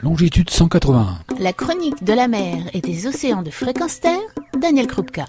Longitude 181. La chronique de la mer et des océans de Fréquence Terre, Daniel Krupka.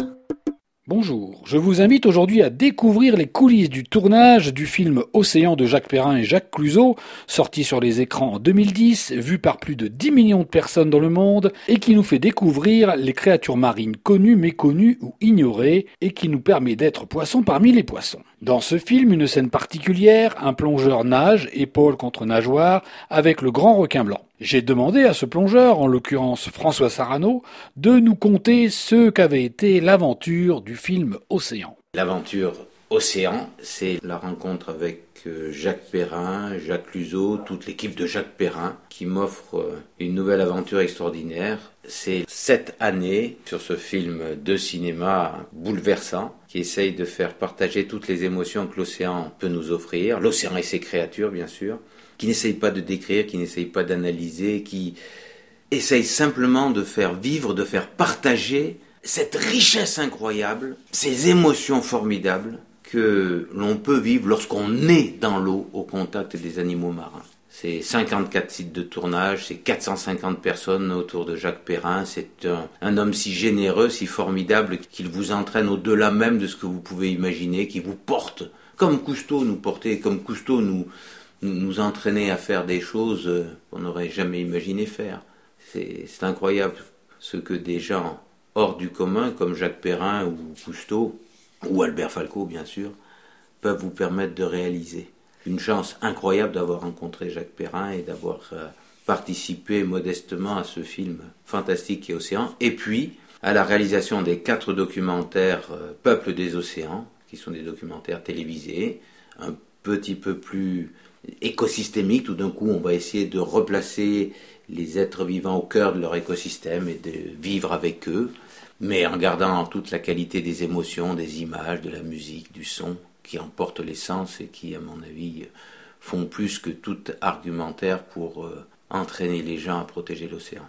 Bonjour, je vous invite aujourd'hui à découvrir les coulisses du tournage du film Océan de Jacques Perrin et Jacques Cluzot, sorti sur les écrans en 2010, vu par plus de 10 millions de personnes dans le monde, et qui nous fait découvrir les créatures marines connues, méconnues ou ignorées, et qui nous permet d'être poissons parmi les poissons. Dans ce film, une scène particulière, un plongeur nage, épaule contre nageoire, avec le grand requin blanc. J'ai demandé à ce plongeur, en l'occurrence François Sarano, de nous conter ce qu'avait été l'aventure du film Océan. L'aventure Océan, c'est la rencontre avec Jacques Perrin, Jacques Cluzot, toute l'équipe de Jacques Perrin qui m'offre une nouvelle aventure extraordinaire. C'est 7 années sur ce film de cinéma bouleversant qui essaye de faire partager toutes les émotions que l'océan peut nous offrir, l'océan et ses créatures bien sûr, qui n'essaye pas de décrire, qui n'essaye pas d'analyser, qui essaye simplement de faire vivre, de faire partager cette richesse incroyable, ces émotions formidables que l'on peut vivre lorsqu'on est dans l'eau au contact des animaux marins. C'est 54 sites de tournage, c'est 450 personnes autour de Jacques Perrin, c'est un homme si généreux, si formidable qu'il vous entraîne au-delà même de ce que vous pouvez imaginer, qui vous porte, comme Cousteau nous portait, comme Cousteau nous entraînait à faire des choses qu'on n'aurait jamais imaginé faire. C'est incroyable ce que des gens hors du commun, comme Jacques Perrin ou Cousteau, ou Albert Falco bien sûr, peuvent vous permettre de réaliser. Une chance incroyable d'avoir rencontré Jacques Perrin et d'avoir participé modestement à ce film fantastique et Océan, et puis à la réalisation des 4 documentaires Peuple des océans, qui sont des documentaires télévisés, un petit peu plus écosystémiques. Tout d'un coup, on va essayer de replacer les êtres vivants au cœur de leur écosystème et de vivre avec eux, mais en gardant toute la qualité des émotions, des images, de la musique, du son, qui emportent l'essence et qui, à mon avis, font plus que tout argumentaire pour entraîner les gens à protéger l'océan.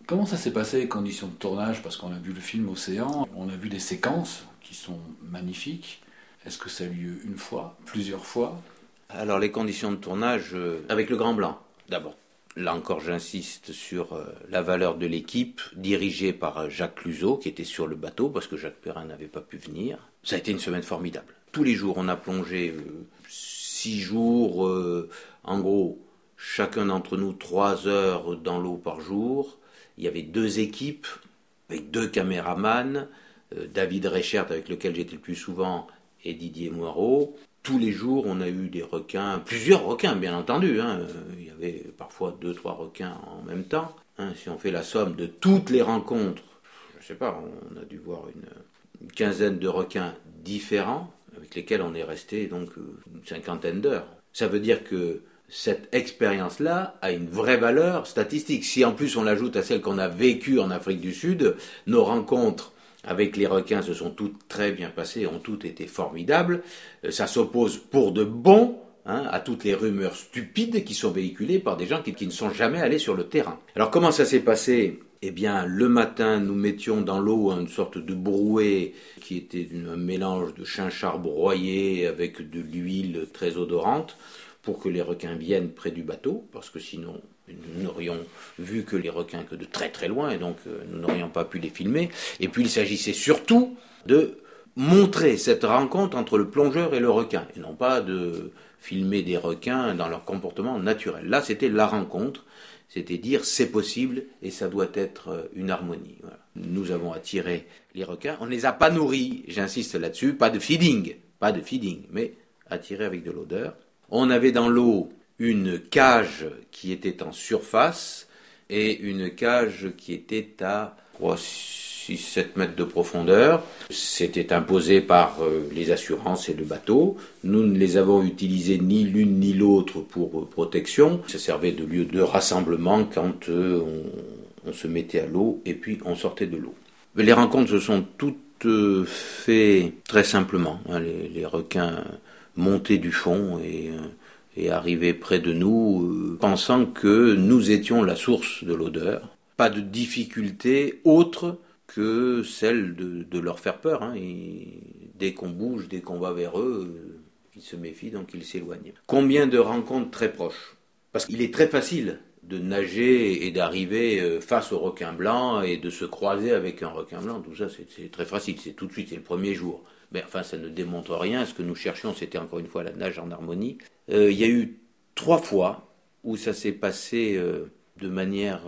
Comment ça s'est passé les conditions de tournage? Parce qu'on a vu le film Océan, on a vu des séquences qui sont magnifiques. Est-ce que ça a eu lieu une fois, plusieurs fois? Alors les conditions de tournage, avec le Grand Blanc, d'abord. Là encore, j'insiste sur la valeur de l'équipe, dirigée par Jacques Cluzot, qui était sur le bateau, parce que Jacques Perrin n'avait pas pu venir. Ça a été une semaine formidable. Tous les jours, on a plongé 6 jours, en gros, chacun d'entre nous 3 heures dans l'eau par jour. Il y avait 2 équipes, avec 2 caméramans, David Reichert, avec lequel j'étais le plus souvent, et Didier Moirot. Tous les jours, on a eu des requins, plusieurs requins, bien entendu. Il y avait parfois 2-3 requins en même temps. Si on fait la somme de toutes les rencontres, je ne sais pas, on a dû voir une quinzaine de requins différents, avec lesquels on est resté donc une 50aine d'heures. Ça veut dire que cette expérience-là a une vraie valeur statistique. Si en plus on l'ajoute à celle qu'on a vécue en Afrique du Sud, nos rencontres avec les requins se sont toutes très bien passées, ont toutes été formidables. Ça s'oppose pour de bon à toutes les rumeurs stupides qui sont véhiculées par des gens qui ne sont jamais allés sur le terrain. Alors comment ça s'est passé ? Eh bien, le matin, nous mettions dans l'eau une sorte de brouet qui était un mélange de chinchard broyé avec de l'huile très odorante pour que les requins viennent près du bateau, parce que sinon nous n'aurions vu que les requins que de très très loin, et donc nous n'aurions pas pu les filmer. Et puis il s'agissait surtout de montrer cette rencontre entre le plongeur et le requin, et non pas de filmer des requins dans leur comportement naturel. Là, c'était la rencontre, c'était dire c'est possible et ça doit être une harmonie. Voilà. Nous avons attiré les requins, on ne les a pas nourris, j'insiste là-dessus, pas de feeding, mais attirés avec de l'odeur. On avait dans l'eau une cage qui était en surface et une cage qui était à 6-7 mètres de profondeur. C'était imposé par les assurances et le bateau. Nous ne les avons utilisées ni l'une ni l'autre pour protection. Ça servait de lieu de rassemblement quand on se mettait à l'eau et puis on sortait de l'eau. Mais les rencontres se sont toutes faites très simplement. Les requins montaient du fond et arrivaient près de nous, pensant que nous étions la source de l'odeur. Pas de difficulté autre que celle de leur faire peur. Et dès qu'on bouge, dès qu'on va vers eux, ils se méfient, donc ils s'éloignent. Combien de rencontres très proches ? Parce qu'il est très facile de nager et d'arriver face au requin blanc et de se croiser avec un requin blanc. Tout ça, c'est très facile, c'est tout de suite, c'est le premier jour. Mais enfin, ça ne démontre rien. Ce que nous cherchions, c'était encore une fois la nage en harmonie. Il y a eu 3 fois où ça s'est passé de manière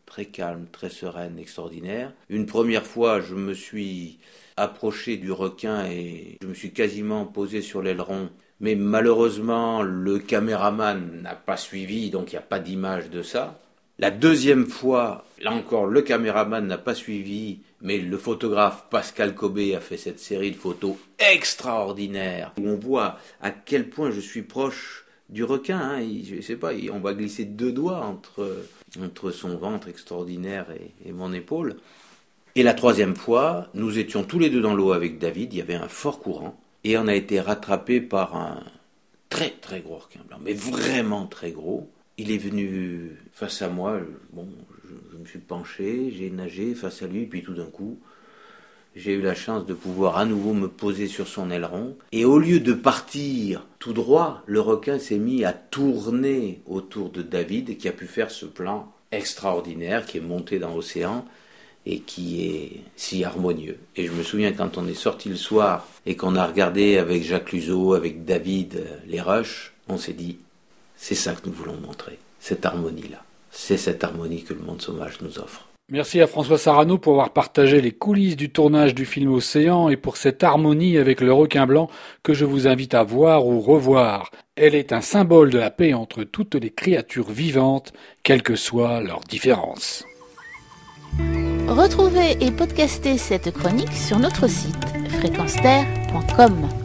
très calme, très sereine, extraordinaire. Une première fois, je me suis approché du requin et je me suis quasiment posé sur l'aileron. Mais malheureusement, le caméraman n'a pas suivi, donc il n'y a pas d'image de ça. La deuxième fois, là encore, le caméraman n'a pas suivi, mais le photographe Pascal Cobé a fait cette série de photos extraordinaires où on voit à quel point je suis proche du requin. Hein. Je sais pas, on va glisser 2 doigts entre son ventre extraordinaire et mon épaule. Et la troisième fois, nous étions tous les deux dans l'eau avec David, il y avait un fort courant. Et on a été rattrapé par un très très gros requin blanc, mais vraiment très gros. Il est venu face à moi, je me suis penché, j'ai nagé face à lui, puis tout d'un coup, j'ai eu la chance de pouvoir à nouveau me poser sur son aileron. Et au lieu de partir tout droit, le requin s'est mis à tourner autour de David, qui a pu faire ce plan extraordinaire, qui est monté dans l'océan, et qui est si harmonieux. Et je me souviens quand on est sorti le soir et qu'on a regardé avec Jacques Cluzeau, avec David, les rushs, on s'est dit, c'est ça que nous voulons montrer, cette harmonie-là. C'est cette harmonie que le monde sauvage nous offre. Merci à François Sarano pour avoir partagé les coulisses du tournage du film Océan et pour cette harmonie avec le requin blanc que je vous invite à voir ou revoir. Elle est un symbole de la paix entre toutes les créatures vivantes, quelles que soient leurs différences. Retrouvez et podcastez cette chronique sur notre site fréquenceterre.com.